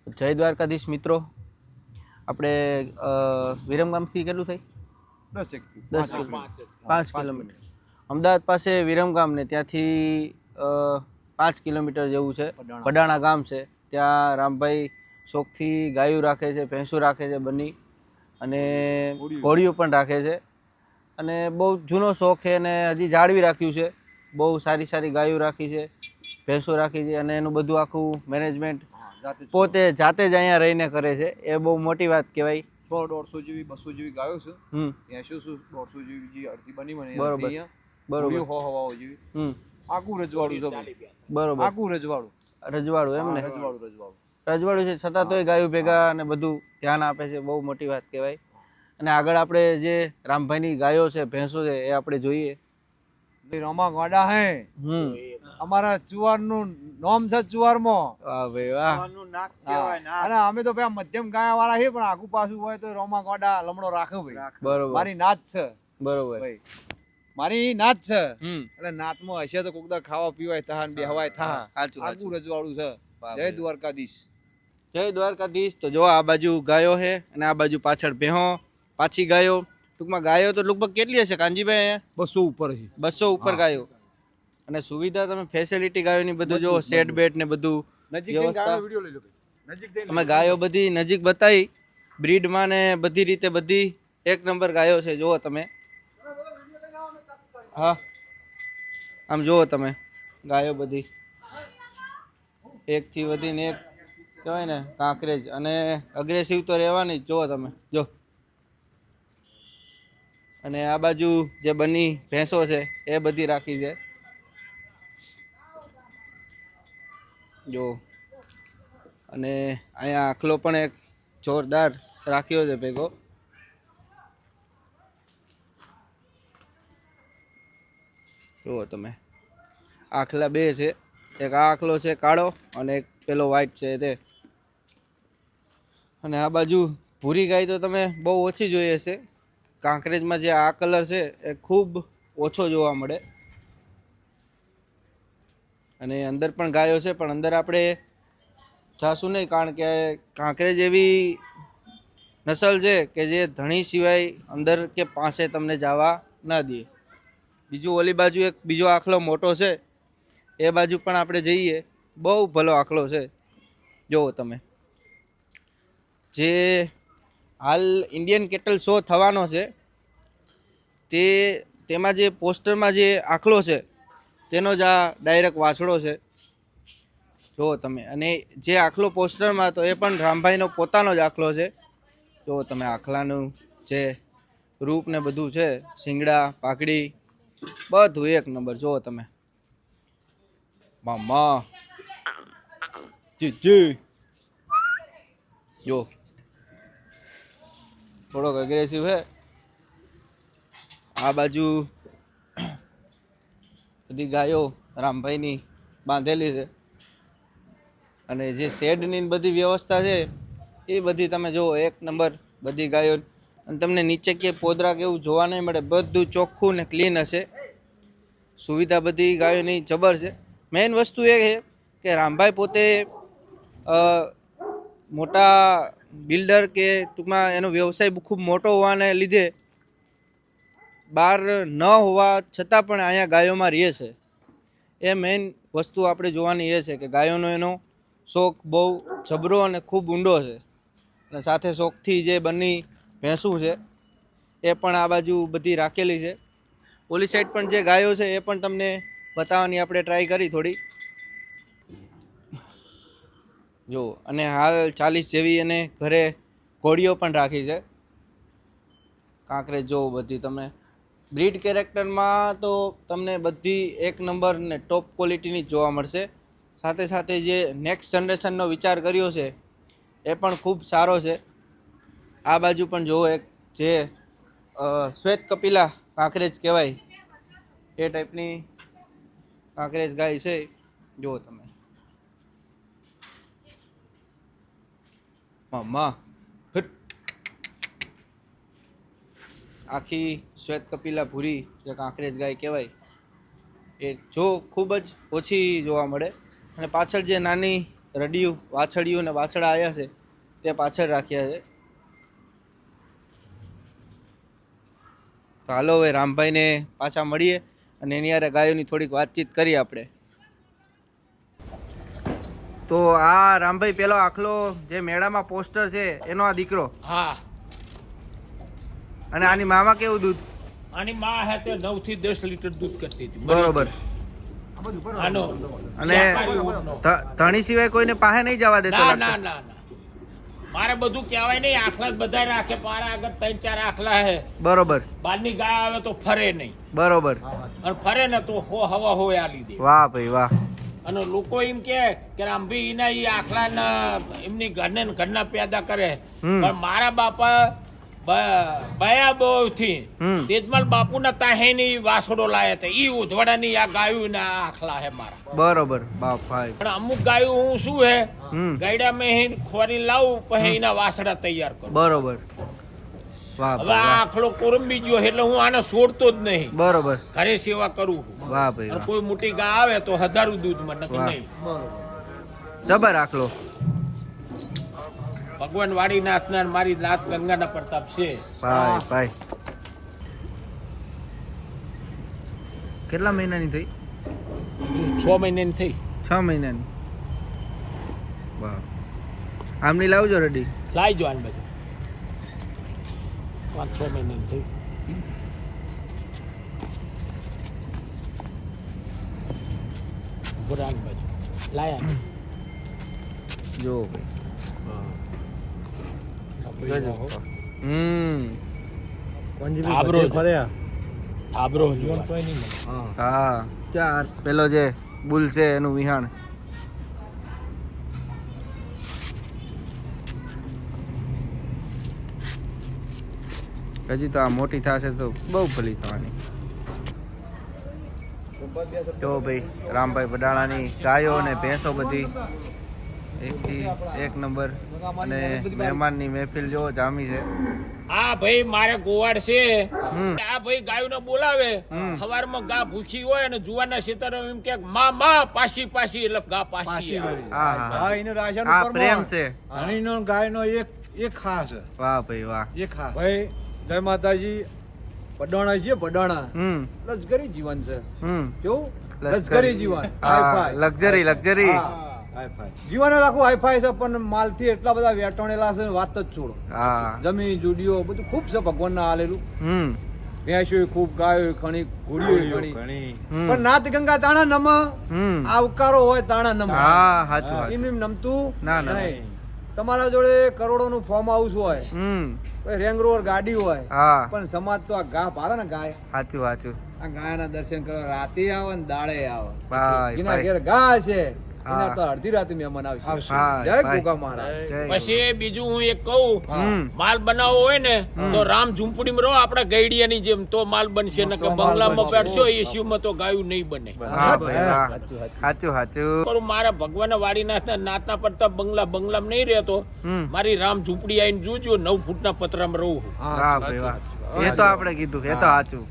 જય દ્વારકાધીશ મિત્રો, આપણે વિરમગામથી કેટલું થાય? 10 કિલોમીટર, 5 કિલોમીટર. અમદાવાદ પાસે વિરમગામ ને ત્યાંથી 5 કિલોમીટર જેવું છે. પડાણા ગામ છે. ત્યાં રામભાઈ શોખથી ગાયું રાખે છે, ભેંસું રાખે છે બની, અને ઘોડીઓ પણ રાખે છે. અને બહુ જૂનો શોખ છે અને હજી જાળવી રાખ્યું છે. બહુ સારી સારી ગાયો રાખી છે, ભેંસો રાખી છે, અને એનું બધું આખું મેનેજમેન્ટ પોતે જાતે જ અહીંયા રહીને કરે છે. એ બહુ મોટી વાત કહેવાય. 100-150 જેવી 200 જેવી ગાયો છે. 80-100 જેવી જે અડધી બની મને બરોબર બરોબર હવાઓ જેવી આખું રજવાડું છે. બરોબર, આખું રજવાડું રજવાડું એમ ને? રજવાડું છે છતાં તોય ગાયું ભેગા અને બધું ધ્યાન આપે છે. બહુ મોટી વાત કહેવાય. અને આગળ આપણે જે રામભાઈની ગાયો છે, ભેંસો છે, એ આપણે જોઈએ. રોમા ગોડા હે. અમારા ચુવારનું નામ છે ચુવારમાં. વાહ ભાઈ વાહ. અને અમે તો ભાઈ મધ્યમ ગાયા વાળા છે, પણ આગુ પાછું હોય તો રોમા ગોડા લમડો રાખો ભાઈ. બરોબર, મારી નાત છે. બરોબર ભાઈ મારી નાત છે. એટલે નાતમાં હશે તો કોકદાર ખાવા પીવાય થા ને બેહવાય થા. આખું રજવાડું છે. જય દ્વારકાધીશ. જય દ્વારકાધીશ. તો જો આ બાજુ ગાયો છે અને આ બાજુ પાછળ ભેહો, પાછી ગાયો. ટૂંકમાં ગાયો તો લગભગ કેટલી હશે કાનજીભાઈ? અહીંયા 200 ઉપર છે. 200 ઉપર ગાયો. અને સુવિધા તમે ફેસિલિટી ગાયોની બધું જો, સેટ બેટ ને બધું વ્યવસ્થા. અમે ગાયો બધી નજીક બતાવી, બ્રીડમાં ને બધી રીતે બધી એક નંબર ગાયો છે. જુઓ તમે, હા આમ જુઓ તમે, ગાયો બધી એકથી વધીને એક કહેવાય ને કાંકરેજ. અને અગ્રેસિવ તો રહેવાની જ. જુઓ તમે, જો. અને આ બાજુ જે બની ભેંસો છે એ બધી રાખી છે, જો. અને અહીંયા આખલો પણ એક જોરદાર રાખ્યો છે ભેગો. જુઓ તમે, આખલા બે છે. એક આ આખલો છે કાળો અને એક પેલો વ્હાઈટ છે તે. અને આ બાજુ ભૂરી ગાય તો તમે બહુ ઓછી જોઈ હશે. કાંકરેજમાં જે આ કલર છે એ ખૂબ ઓછો જોવા મળે. અને અંદર પણ ગાયો છે, પણ અંદર આપણે જાશું નહીં, કારણ કે કાંકરેજ એવી નસલ છે કે જે ધણી સિવાય અંદર કે પાસે તમને જવા ના દે. બીજું ઓલી બાજુ એક બીજો આખલો મોટો છે, એ બાજુ પણ આપણે જઈએ. બહુ ભલો આખલો છે. જુઓ તમે, જે હાલ ઇન્ડિયન કેટલ શો થવાનો છે તેમાં જે પોસ્ટરમાં જે આખલો છે તેનો જ આ ડાયરેક્ટ વાછડો છે. જુઓ તમે. અને જે આખલો પોસ્ટરમાં હતો એ પણ રામભાઈનો પોતાનો જ આખલો છે. જુઓ તમે, આખલાનું જે રૂપ ને બધું છે, શિંગડા પાકડી બધું એક નંબર. જુઓ તમે, મામા જી જો, થોડોક અગ્રેસિવ છે. આ બાજુ બધી ગાયો રામભાઈની બાંધેલી છે. અને જે શેડની બધી વ્યવસ્થા છે એ બધી તમે જુઓ, એક નંબર બધી ગાયો. અને તમને નીચે કે પોદરા કે એવું જોવા નહીં મળે. બધું ચોખ્ખું ને ક્લીન હશે. સુવિધા બધી ગાયોની જબર છે. મેઇન વસ્તુ એ છે કે રામભાઈ પોતે મોટા બિલ્ડર કે ટૂંકમાં એનો વ્યવસાય ખૂબ મોટો હોવાને લીધે બહાર ન હોવા છતાં પણ અહીંયા ગાયોમાં રહે છે. એ મેઇન વસ્તુ આપણે જોવાની એ છે કે ગાયોનો એનો શોખ બહુ જબરો અને ખૂબ ઊંડો છે. અને સાથે શોખથી જે બની ભેંસું છે એ પણ આ બાજુ બધી રાખેલી છે. ઓલી સાઈડ પણ જે ગાયો છે એ પણ તમને બતાવવાની આપણે ટ્રાય કરી થોડી. જો. અને હાલ 40 જેવી એને ઘરે ઘોડીઓ પણ રાખી છે. કાંકરેજ જોવો બધી તમે. બ્રીડ કેરેક્ટરમાં તો તમને બધી એક નંબર ને ટોપ ક્વોલિટીની જ જોવા મળશે. સાથે સાથે જે નેક્સ્ટ જનરેશનનો વિચાર કર્યો છે એ પણ ખૂબ સારો છે. આ બાજુ પણ જુઓ, એક જે શ્વેત કપિલા કાંકરેજ કહેવાય એ ટાઈપની કાંકરેજ ગાય છે. જુઓ તમે, મામા આખી શ્વેત કપિલા ભૂરી જે કાંકરેજ ગાય કહેવાય એ જો ખૂબ જ ઓછી જોવા મળે. અને પાછળ જે નાની રડિયું વાછડિયું ને વાછડા આવ્યા છે તે પાછળ રાખ્યા છે. તો હાલો હવે રામભાઈને પાછા મળીએ અને એની હારે ગાયોની થોડીક વાતચીત કરીએ આપણે. તો આ રામભાઈ પેલો આખલો જે મેળામાં પોસ્ટર છે એનો આ દીકરો. હા. અને આની મામાં કેવું દૂધ? આની માં હે તે 9 થી 10 લીટર દૂધ કરતી હતી. બરોબર. આનો અને ધણી સિવાય કોઈને પાસે નહીં જવા દેતો? ના ના ના ના, મારે બધું કહેવાય નહીં, આખલા જ બધા રાખે. મારા આગળ 3-4 આખલા હે. બરોબર. બહારની ગાય આવે તો ફરે નહીં. બરોબર. અને ફરે ને તો હવા હોય આ લીધે. વાહ ભાઈ વાહ. અને લોકો એમ કે રામભાઈ એના એ આખલા એમની ઘરના પેદા કરે, પણ મારા બાપા બયા બહુ થી તેજમાલ બાપુ ના તાહેની વાસડો લાયા હતા. ઈ ઉધવાડાની આ ગાયું ના આખલા હે મારા. બરોબર બાપ ભાઈ. પણ અમુક ગાયું હું શું હે ગાયડા મેં ખોરી લાવું પછી એના વાસડા તૈયાર કરું. બરોબર. વાહ હવે આ આખલો કોરંબી ગયો એટલે હું આને છોડતો જ નહીં. બરોબર. ઘરે સેવા કરું. વાહ ભાઈ. કોઈ મોટી ગાય આવે તો હજારું દૂધ મને નહીં. જબર આખલો. ભગવાન વાડીનાથ ના મારી નાથ ગંગાના પ્રતાપ છે. ભાઈ ભાઈ. કેટલા મહિનાની થઈ? 6 મહિનાની થઈ. 6 મહિનાની. વાહ. આમની લાવજો રેડી. લાઈ જો આને બધું 5-6 મહિનાની થઈ. પુરાણ બાજુ લાયા જો ભાઈ. હા ચાર પેલો જે બુલ છે એનું વિહાણ. હજી તો આ મોટી થશે તો બહુ ભલી થવાની. તો ભાઈ રામભાઈ વડાણાની ગાયો અને ભેંસો બધી એકથી એક નંબર. અને મહેમાનની મહેફિલ જો જામી છે. આ ભાઈ મારે ગોવાડ છે. આ ભાઈ ગાયોને બોલાવે સવારમાં ગા ભૂખી હોય અને જુવારના ખેતરો એમ કે માં પાછી પાછી એટલે ગા પાછી. હા હા એનો રાશન આ પ્રેમ છે. હણીનો ગાયનો એક ખાસ. વાહ ભાઈ વાહ. એક ખાસ ભાઈ. જય માતાજી. પડાણા છે પડાણા. લશ્કરી જીવન છે. કેવું લશ્કરી જીવન. લક્ઝરી લક્ઝરી જીવન આખું હાઈફાઈ છે, પણ માલથી એટલા બધા વેટણેલા છે વાત જ છોડો. જમીન જુડીઓ બધું ખૂબ છે ભગવાન ના આલેલું. ભેંસો ખૂબ, ગાયો ઘણી, ઘોડીઓ ઘણી, પણ નાથ ગંગા તાણા નમ આવકારો હોય તાણા નમ. એમ નમતું નહીં. તમારા જોડે કરોડો નું ફોર્મ હાઉસ હોય, રેંગ રોવર ગાડી હોય, પણ સમાજ તો આ ગા પાડે ને ગાય. સાચું સાચું. આ ગાય ના દર્શન કરવા રાતે આવે ને દાડે આવે. જેના ઘેર ગા છે એના તો અડધી રાતે મહેમાન આવશે. જય ગોગા મહારાજ. પછી બીજું હું એક કહું, માલ બનાવવો હોય ને તો રામ ઝૂંપડીમાં રહો આપડે ગઈડિયાની જેમ તો માલ બનશે. ને કે બંગલામાં બેઠશો એસીમાં તો ગાયું નહીં બને. સાચું સાચું. મારા ભગવાન વાડીનાથ નાથના પડતા બંગલામાં નહીં રહેતો. મારી રામ ઝૂંપડી આવીને જોજો 9 ફૂટના પતરામાં રહું. એ તો આપણે કીધું. એ તો સાચું.